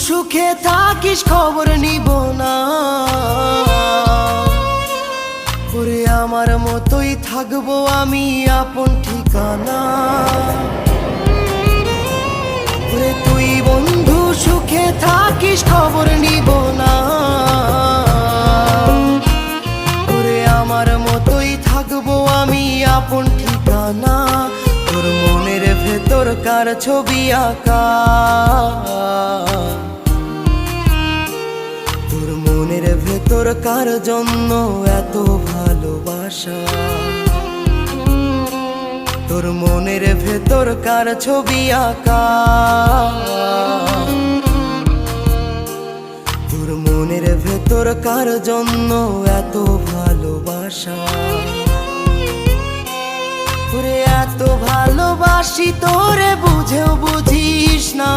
সুখে থাকিস খবর নিব না, ওরে আমার মতোই থাকবো আমি আপন ঠিকানা। ওরে তুই বন্ধু সুখে থাকিস খবর নিব না, ওরে আমার মতোই থাকবো আমি আপন ঠিকানা। তোর মনের ভেতর কার ছবি আঁকা, তোর মনের ভেতর কার জন্য এত ভালোবাসা, তোর মনের ভেতর কার ছবি আঁকা, তোর মনের ভেতর কার জন্য এত ভালোবাসা। তোরে এত ভালোবাসি তোরে বুঝেও বুঝিস না।